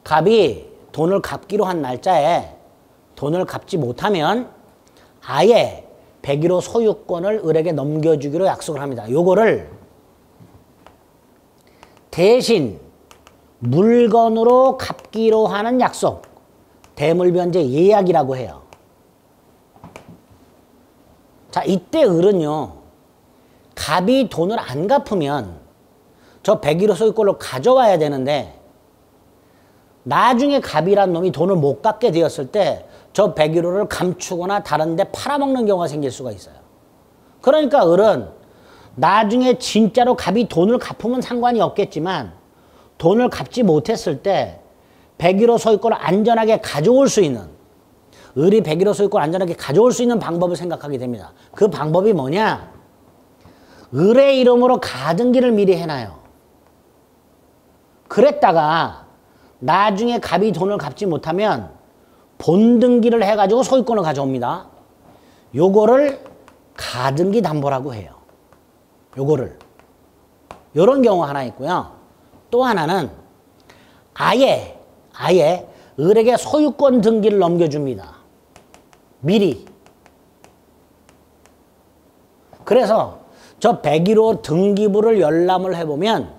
갑이 돈을 갚기로 한 날짜에 돈을 갚지 못하면 아예 101호 소유권을 을에게 넘겨주기로 약속을 합니다. 요거를 대신 물건으로 갚기로 하는 약속, 대물변제 예약이라고 해요. 자, 이때 을은요, 갑이 돈을 안 갚으면 저 101호 소유권을 가져와야 되는데 나중에 갑이란 놈이 돈을 못 갚게 되었을 때 저 101호를 감추거나 다른 데 팔아먹는 경우가 생길 수가 있어요. 그러니까 을은 나중에 진짜로 갑이 돈을 갚으면 상관이 없겠지만 돈을 갚지 못했을 때 101호 소유권을 안전하게 가져올 수 있는, 을이 101호 소유권을 안전하게 가져올 수 있는 방법을 생각하게 됩니다. 그 방법이 뭐냐? 을의 이름으로 가등기를 미리 해놔요. 그랬다가 나중에 갑이 돈을 갚지 못하면 본등기를 해가지고 소유권을 가져옵니다. 요거를 가등기 담보라고 해요. 요거를. 요런 경우 하나 있고요. 또 하나는 아예 을에게 소유권 등기를 넘겨줍니다. 미리. 그래서 저 101호 등기부를 열람을 해보면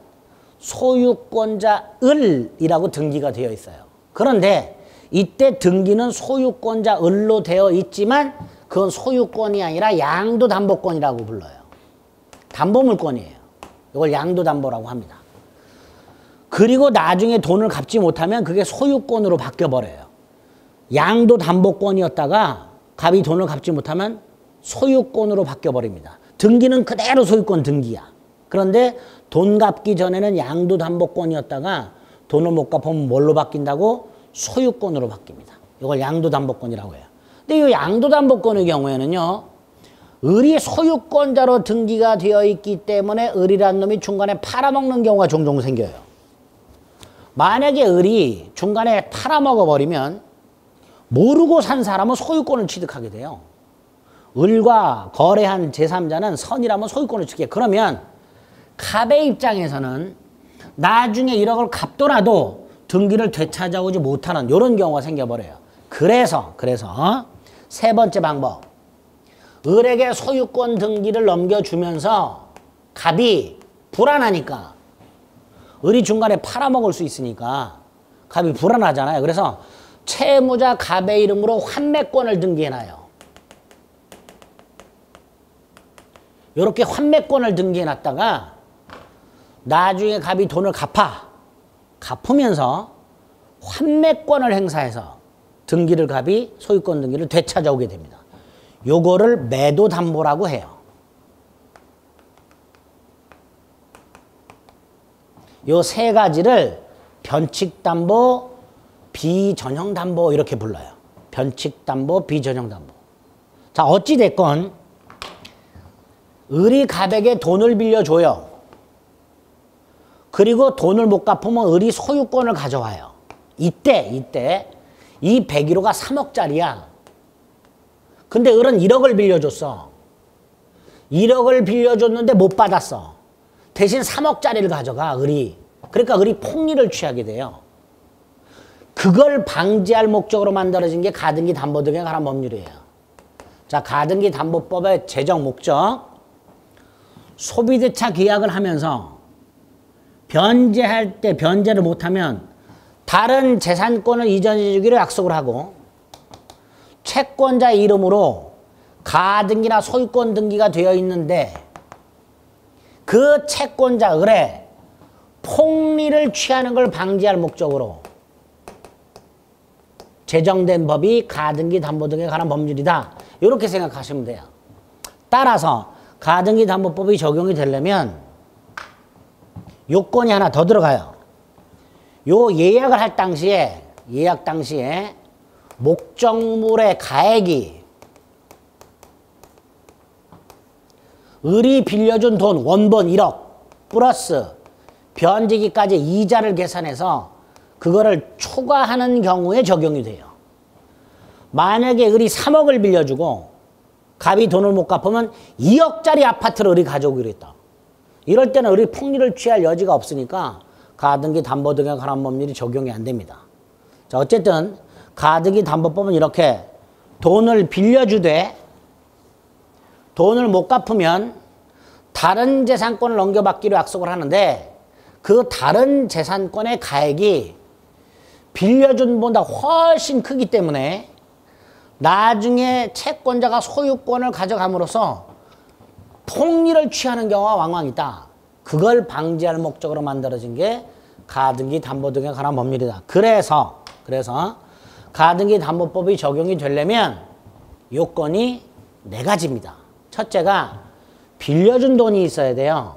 소유권자 을이라고 등기가 되어 있어요. 그런데 이때 등기는 소유권자 을로 되어 있지만 그건 소유권이 아니라 양도담보권이라고 불러요. 담보물권이에요. 이걸 양도담보라고 합니다. 그리고 나중에 돈을 갚지 못하면 그게 소유권으로 바뀌어버려요. 양도담보권이었다가 갑이 돈을 갚지 못하면 소유권으로 바뀌어버립니다. 등기는 그대로 소유권 등기야. 그런데 돈 갚기 전에는 양도담보권이었다가 돈을 못 갚으면 뭘로 바뀐다고? 소유권으로 바뀝니다. 이걸 양도담보권이라고 해요. 근데 이 양도담보권의 경우에는요, 을이 소유권자로 등기가 되어 있기 때문에 을이라는 놈이 중간에 팔아먹는 경우가 종종 생겨요. 만약에 을이 중간에 팔아먹어버리면 모르고 산 사람은 소유권을 취득하게 돼요. 을과 거래한 제3자는 선이라면 소유권을 취득해. 그러면 갑의 입장에서는 나중에 1억을 갚더라도 등기를 되찾아오지 못하는 이런 경우가 생겨버려요. 그래서 세 번째 방법. 을에게 소유권 등기를 넘겨주면서 갑이 불안하니까, 을이 중간에 팔아먹을 수 있으니까 갑이 불안하잖아요. 그래서 채무자 갑의 이름으로 환매권을 등기해놔요. 이렇게 환매권을 등기해놨다가 나중에 갑이 돈을 갚으면서 환매권을 행사해서 등기를 갑이 소유권 등기를 되찾아오게 됩니다. 요거를 매도담보라고 해요. 요 세 가지를 변칙담보, 비전형담보 이렇게 불러요. 변칙담보, 비전형담보. 자, 어찌됐건 을이 갑에게 돈을 빌려줘요. 그리고 돈을 못 갚으면 을이 소유권을 가져와요. 이때 이 101호가 3억짜리야. 근데 을은 1억을 빌려줬어. 1억을 빌려줬는데 못 받았어. 대신 3억짜리를 가져가, 을이. 그러니까 을이 폭리를 취하게 돼요. 그걸 방지할 목적으로 만들어진 게 가등기 담보 등에 관한 법률이에요. 자, 가등기 담보법의 제정 목적. 소비대차 계약을 하면서 변제할 때 변제를 못하면 다른 재산권을 이전해 주기로 약속을 하고 채권자 이름으로 가등기나 소유권 등기가 되어 있는데 그 채권자 을에 폭리를 취하는 걸 방지할 목적으로 제정된 법이 가등기 담보 등에 관한 법률이다. 이렇게 생각하시면 돼요. 따라서 가등기 담보법이 적용이 되려면 요건이 하나 더 들어가요. 요 예약을 할 당시에, 예약 당시에 목적물의 가액이 을이 빌려준 돈 원본 1억 플러스 변제기까지 이자를 계산해서 그거를 초과하는 경우에 적용이 돼요. 만약에 을이 3억을 빌려주고 갑이 돈을 못 갚으면 2억짜리 아파트를 을이 가져오기로 했다. 이럴 때는 을이 폭리를 취할 여지가 없으니까 가등기 담보 등에 관한 법률이 적용이 안 됩니다. 자, 어쨌든 가등기 담보법은 이렇게 돈을 빌려주되 돈을 못 갚으면 다른 재산권을 넘겨받기로 약속을 하는데 그 다른 재산권의 가액이 빌려준 보다 훨씬 크기 때문에 나중에 채권자가 소유권을 가져감으로써 폭리를 취하는 경우가 왕왕 있다. 그걸 방지할 목적으로 만들어진 게 가등기 담보 등에 관한 법률이다. 그래서 가등기 담보법이 적용이 되려면 요건이 4가지입니다. 첫째가 빌려준 돈이 있어야 돼요.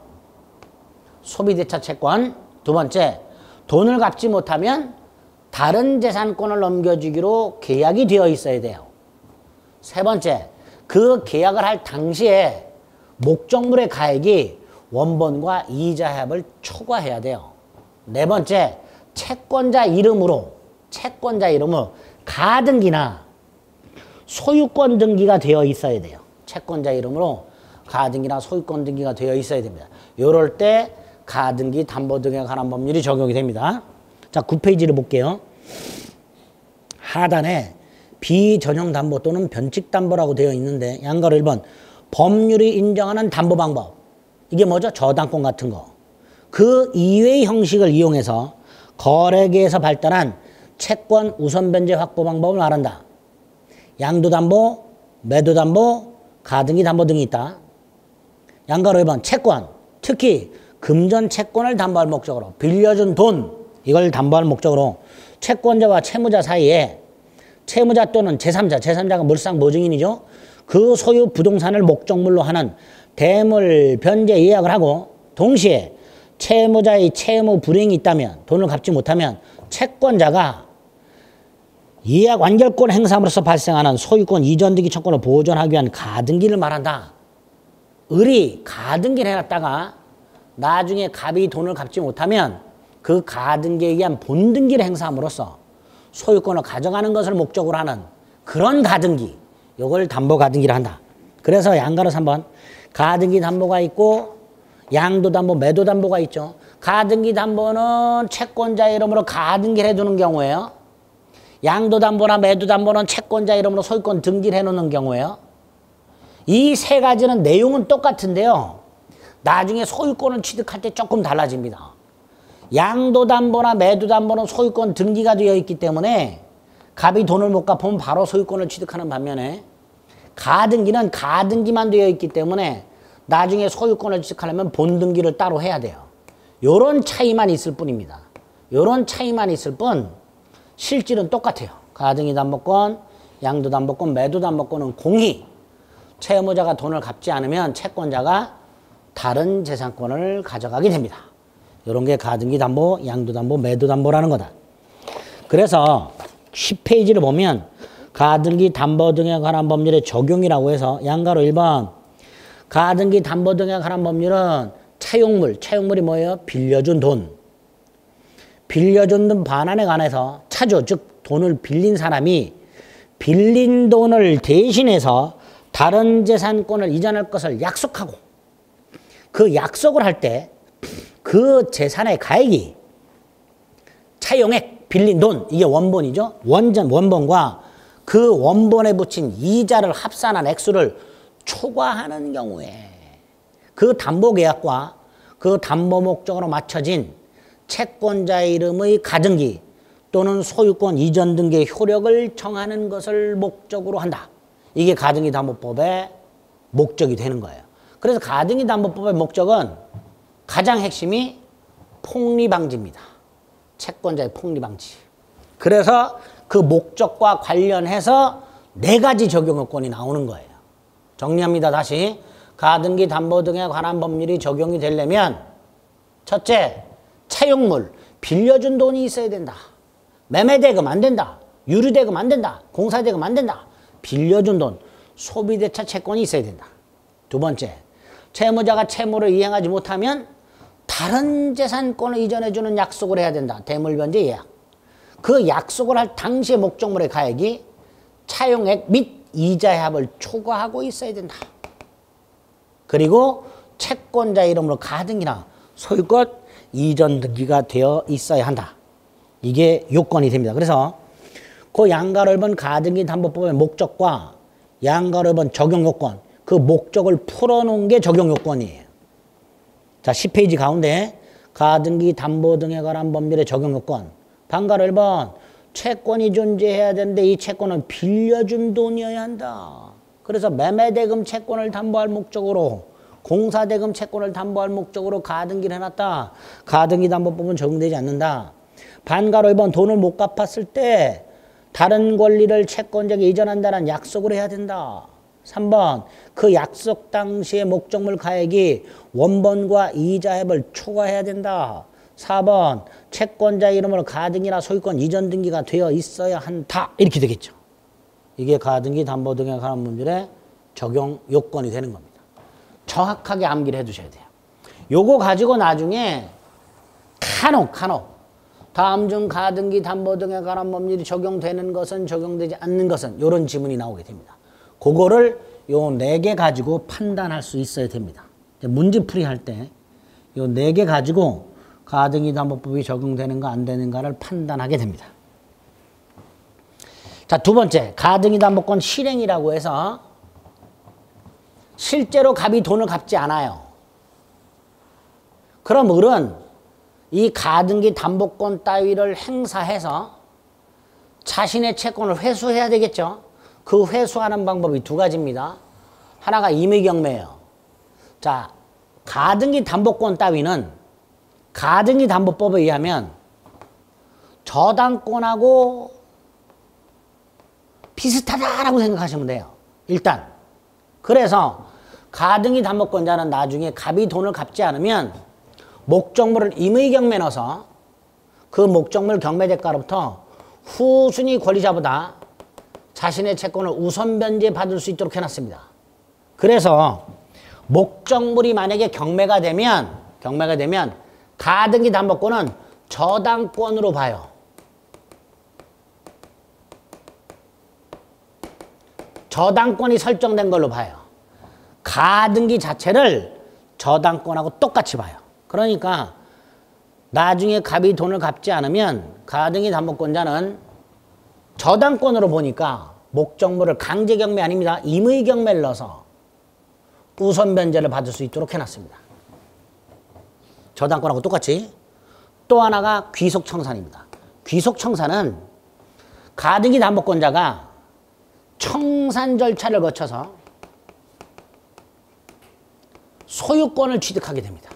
소비대차 채권. 두 번째, 돈을 갚지 못하면 다른 재산권을 넘겨주기로 계약이 되어 있어야 돼요. 세 번째, 그 계약을 할 당시에 목적물의 가액이 원본과 이자 합을 초과해야 돼요. 네 번째, 채권자 이름으로 가등기나 소유권 등기가 되어 있어야 돼요. 채권자 이름으로 가등기나 소유권 등기가 되어 있어야 됩니다. 이럴 때 가등기 담보 등에 관한 법률이 적용이 됩니다. 자, 9페이지를 볼게요. 하단에 비전형 담보 또는 변칙 담보라고 되어 있는데 양가로 1번 법률이 인정하는 담보 방법. 이게 뭐죠? 저당권 같은 거. 그 이외의 형식을 이용해서 거래계에서 발달한 채권 우선 변제 확보 방법을 말한다. 양도담보, 매도담보, 가등기 담보 등이 있다. 양가로 1번 채권, 특히 금전 채권을 담보할 목적으로 빌려준 돈, 이걸 담보할 목적으로 채권자와 채무자 사이에 채무자 또는 제3자가 물상보증인이죠. 그 소유 부동산을 목적물로 하는 대물 변제 예약을 하고 동시에 채무자의 채무 불이행이 있다면 돈을 갚지 못하면 채권자가 예약 완결권 행사함으로써 발생하는 소유권 이전 등기 청구권을 보존하기 위한 가등기를 말한다. 을이 가등기를 해놨다가 나중에 갑이 돈을 갚지 못하면 그 가등기에 의한 본등기를 행사함으로써 소유권을 가져가는 것을 목적으로 하는 그런 가등기, 이걸 담보가등기를 한다. 그래서 양가로 3번 가등기 담보가 있고 양도담보, 매도담보가 있죠. 가등기 담보는 채권자 이름으로 가등기를 해두는 경우에요. 양도담보나 매도담보는 채권자 이름으로 소유권 등기를 해놓는 경우에요. 이 세 가지는 내용은 똑같은데요. 나중에 소유권을 취득할 때 조금 달라집니다. 양도담보나 매도담보는 소유권 등기가 되어 있기 때문에 갑이 돈을 못 갚으면 바로 소유권을 취득하는 반면에 가등기는 가등기만 되어 있기 때문에 나중에 소유권을 취득하려면 본등기를 따로 해야 돼요. 요런 차이만 있을 뿐입니다. 요런 차이만 있을 뿐 실질은 똑같아요. 가등기 담보권, 양도담보권, 매도담보권은 공히 채무자가 돈을 갚지 않으면 채권자가 다른 재산권을 가져가게 됩니다. 이런 게 가등기 담보, 양도담보, 매도담보라는 거다. 그래서 10페이지를 보면 가등기 담보 등에 관한 법률의 적용이라고 해서 양가로 1번 가등기 담보 등에 관한 법률은 차용물이 뭐예요? 빌려준 돈. 빌려준 돈 반환에 관해서 차주, 즉 돈을 빌린 사람이 빌린 돈을 대신해서 다른 재산권을 이전할 것을 약속하고 그 약속을 할 때 그 재산의 가액이 차용액, 빌린 돈, 이게 원본이죠. 원본과 그 원본에 붙인 이자를 합산한 액수를 초과하는 경우에 그 담보계약과 그 담보 목적으로 맞춰진 채권자의 이름의 가등기 또는 소유권 이전 등기의 효력을 정하는 것을 목적으로 한다. 이게 가등기 담보법의 목적이 되는 거예요. 그래서 가등기 담보법의 목적은 가장 핵심이 폭리방지입니다. 채권자의 폭리방지. 그래서 그 목적과 관련해서 4가지 적용요건이 나오는 거예요. 정리합니다. 다시. 가등기 담보 등에 관한 법률이 적용이 되려면 첫째, 차용물, 빌려준 돈이 있어야 된다. 매매대금 안 된다. 유류대금 안 된다. 공사대금 안 된다. 빌려준 돈, 소비대차 채권이 있어야 된다. 두 번째, 채무자가 채무를 이행하지 못하면 다른 재산권을 이전해주는 약속을 해야 된다. 대물변제 예약. 그 약속을 할 당시의 목적물의 가액이 차용액 및 이자의 합을 초과하고 있어야 된다. 그리고 채권자 이름으로 가등기나 소유권 이전 등기가 되어 있어야 한다. 이게 요건이 됩니다. 그래서 그 양가넓은 가등기 담보법의 목적과 양가넓은 적용 요건, 그 목적을 풀어놓은 게 적용 요건이에요. 자, 10페이지 가운데 가등기 담보 등에 관한 법률의 적용 요건. 방가를 1번 채권이 존재해야 되는데 이 채권은 빌려준 돈이어야 한다. 그래서 매매대금 채권을 담보할 목적으로 공사대금 채권을 담보할 목적으로 가등기를 해놨다. 가등기 담보법은 적용되지 않는다. 반가로 2번 돈을 못 갚았을 때 다른 권리를 채권자에게 이전한다는 약속을 해야 된다. 3번 그 약속 당시의 목적물 가액이 원본과 이자 합을 초과해야 된다. 4번 채권자 이름으로 가등기나 소유권 이전 등기가 되어 있어야 한다. 이렇게 되겠죠. 이게 가등기 담보 등에 관한 법률의 적용 요건이 되는 겁니다. 정확하게 암기를 해두셔야 돼요. 요거 가지고 나중에 간혹 다음 중 가등기 담보 등에 관한 법률이 적용되는 것은 적용되지 않는 것은 이런 지문이 나오게 됩니다. 그거를 요 4개 가지고 판단할 수 있어야 됩니다. 문제풀이 할 때 요 4개 가지고 가등기 담보법이 적용되는가 안 되는가를 판단하게 됩니다. 자, 두 번째, 가등기 담보권 실행이라고 해서 실제로 갑이 돈을 갚지 않아요. 그럼 을은 이 가등기 담보권 따위를 행사해서 자신의 채권을 회수해야 되겠죠. 그 회수하는 방법이 2가지입니다. 하나가 임의경매예요. 자, 가등기 담보권 따위는 가등기 담보법에 의하면 저당권하고 비슷하다라고 생각하시면 돼요. 일단. 그래서 가등기 담보권자는 나중에 갑이 돈을 갚지 않으면 목적물을 임의경매에 넣어서 그 목적물 경매대가로부터 후순위 권리자보다 자신의 채권을 우선 변제받을 수 있도록 해놨습니다. 그래서 목적물이 만약에 경매가 되면 가등기 담보권은 저당권으로 봐요. 저당권이 설정된 걸로 봐요. 가등기 자체를 저당권하고 똑같이 봐요. 그러니까 나중에 갑이 돈을 갚지 않으면 가등기 담보권자는 저당권으로 보니까 목적물을 강제경매 아닙니다. 임의경매를 넣어서 우선 변제를 받을 수 있도록 해놨습니다. 저당권하고 똑같이. 또 하나가 귀속청산입니다. 귀속청산은 가등기 담보권자가 청산 절차를 거쳐서 소유권을 취득하게 됩니다.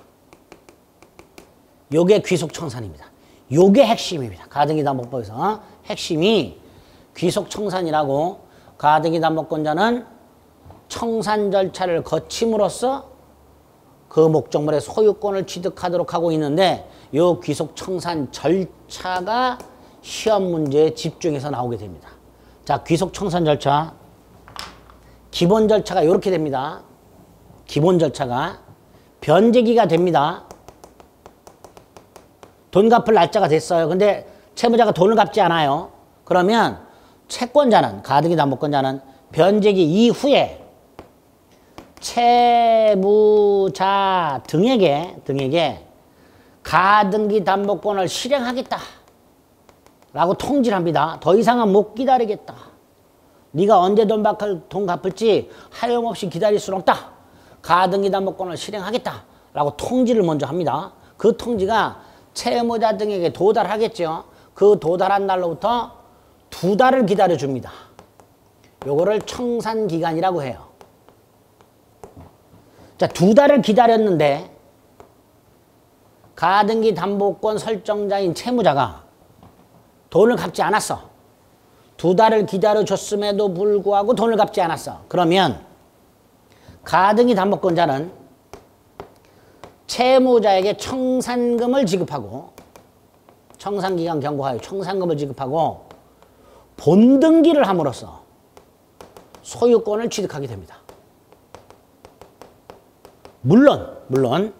요게 귀속청산입니다. 요게 핵심입니다. 가등기 담보법에서 핵심이 귀속청산이라고, 가등기 담보권자는 청산 절차를 거침으로써 그 목적물의 소유권을 취득하도록 하고 있는데 요 귀속청산 절차가 시험 문제에 집중해서 나오게 됩니다. 자, 귀속청산 절차. 기본 절차가 이렇게 됩니다. 기본 절차가 변제기가 됩니다. 돈 갚을 날짜가 됐어요. 근데 채무자가 돈을 갚지 않아요. 그러면 채권자는, 가등기 담보권자는 변제기 이후에 채무자 등에게 가등기 담보권을 실행하겠다 라고 통지를 합니다. 더 이상은 못 기다리겠다. 네가 언제 돈 갚을지 하염없이 기다릴 수는 없다. 가등기 담보권을 실행하겠다 라고 통지를 먼저 합니다. 그 통지가 채무자 등에게 도달하겠죠. 그 도달한 날로부터 2달을 기다려줍니다. 요거를 청산기간이라고 해요. 자, 2달을 기다렸는데 가등기 담보권 설정자인 채무자가 돈을 갚지 않았어. 2달을 기다려줬음에도 불구하고 돈을 갚지 않았어. 그러면 가등기 담보권자는 채무자에게 청산금을 지급하고, 청산기간 경고하여 청산금을 지급하고 본등기를 함으로써 소유권을 취득하게 됩니다. 물론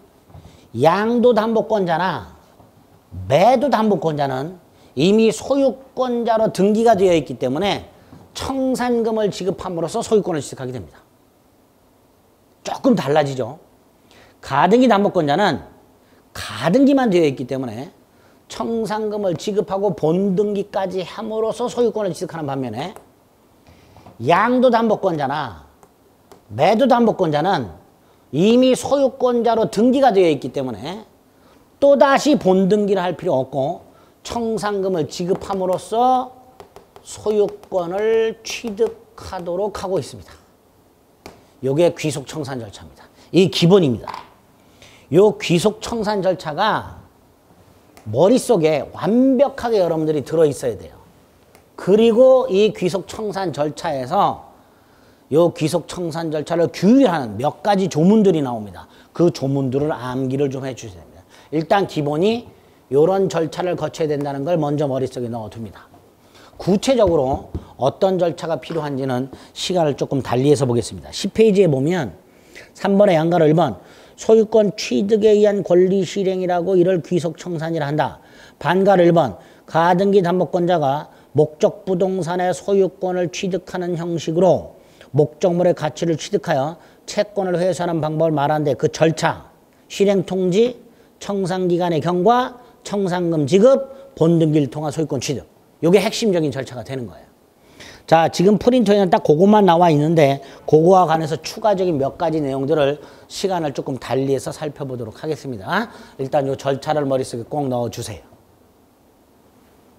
양도담보권자나 매도담보권자는 이미 소유권자로 등기가 되어 있기 때문에 청산금을 지급함으로써 소유권을 취득하게 됩니다. 조금 달라지죠. 가등기 담보권자는 가등기만 되어 있기 때문에 청산금을 지급하고 본등기까지 함으로써 소유권을 취득하는 반면에 양도담보권자나 매도담보권자는 이미 소유권자로 등기가 되어 있기 때문에 또다시 본등기를 할 필요 없고 청산금을 지급함으로써 소유권을 취득하도록 하고 있습니다. 이게 귀속청산 절차입니다. 이 기본입니다. 이 귀속청산 절차가 머릿속에 완벽하게 여러분들이 들어있어야 돼요. 그리고 이 귀속청산 절차에서 이 귀속청산 절차를 규율하는 몇 가지 조문들이 나옵니다. 그 조문들을 암기를 좀 해주셔야 됩니다. 일단 기본이 이런 절차를 거쳐야 된다는 걸 먼저 머릿속에 넣어둡니다. 구체적으로 어떤 절차가 필요한지는 시간을 조금 달리해서 보겠습니다. 10페이지에 보면 3번의 양가로 1번 소유권 취득에 의한 권리 실행이라고 이를 귀속청산이라 한다. 반가로 1번 가등기 담보권자가 목적 부동산의 소유권을 취득하는 형식으로 목적물의 가치를 취득하여 채권을 회수하는 방법을 말하는데 그 절차, 실행통지, 청산기간의 경과, 청산금 지급, 본등기를 통한 소유권 취득. 이게 핵심적인 절차가 되는 거예요. 자, 지금 프린터에는 딱 그것만 나와 있는데 그거와 관해서 추가적인 몇 가지 내용들을 시간을 조금 달리해서 살펴보도록 하겠습니다. 일단 이 절차를 머릿속에 꼭 넣어주세요.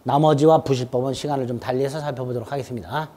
나머지와 부실법은 시간을 좀 달리해서 살펴보도록 하겠습니다.